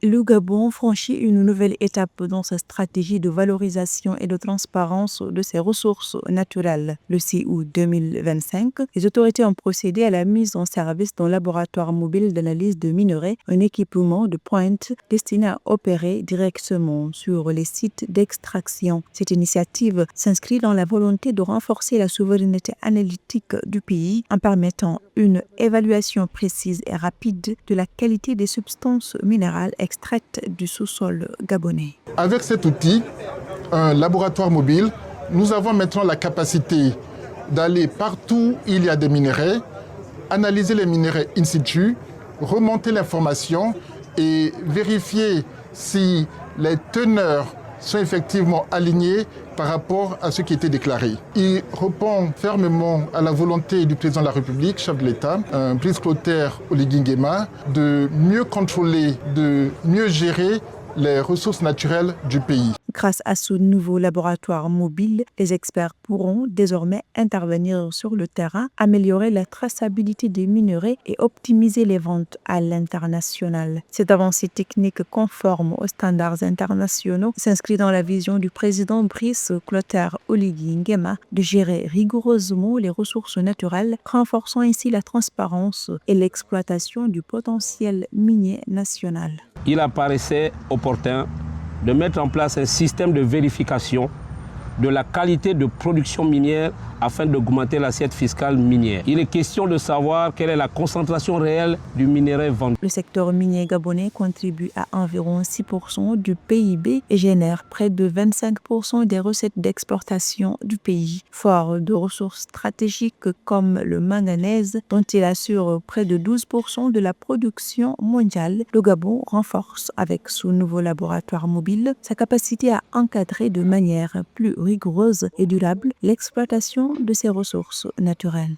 Le Gabon franchit une nouvelle étape dans sa stratégie de valorisation et de transparence de ses ressources naturelles. Le 6 août 2025, les autorités ont procédé à la mise en service d'un laboratoire mobile d'analyse de minerais, un équipement de pointe destiné à opérer directement sur les sites d'extraction. Cette initiative s'inscrit dans la volonté de renforcer la souveraineté analytique du pays en permettant une évaluation précise et rapide de la qualité des substances minérales extraites du sous-sol gabonais. Avec cet outil, un laboratoire mobile, nous avons maintenant la capacité d'aller partout où il y a des minerais, analyser les minerais in situ, remonter l'information et vérifier si les teneurs sont effectivement alignées par rapport à ce qui était déclaré. Il répond fermement à la volonté du président de la République, chef de l'État, Brice Clotaire Oligui Nguema, de mieux contrôler, de mieux gérer les ressources naturelles du pays. Grâce à ce nouveau laboratoire mobile, les experts pourront désormais intervenir sur le terrain, améliorer la traçabilité des minerais et optimiser les ventes à l'international. Cette avancée technique conforme aux standards internationaux s'inscrit dans la vision du président Brice Clotaire Oligui Nguema de gérer rigoureusement les ressources naturelles, renforçant ainsi la transparence et l'exploitation du potentiel minier national. Il apparaissait opportun de mettre en place un système de vérification de la qualité de production minière afin d'augmenter l'assiette fiscale minière. Il est question de savoir quelle est la concentration réelle du minerai vendu. Le secteur minier gabonais contribue à environ 6% du PIB et génère près de 25% des recettes d'exportation du pays. Fort de ressources stratégiques comme le manganèse, dont il assure près de 12% de la production mondiale, le Gabon renforce avec ce nouveau laboratoire mobile sa capacité à encadrer de manière plus rigoureuse et durable l'exploitation de ses ressources naturelles.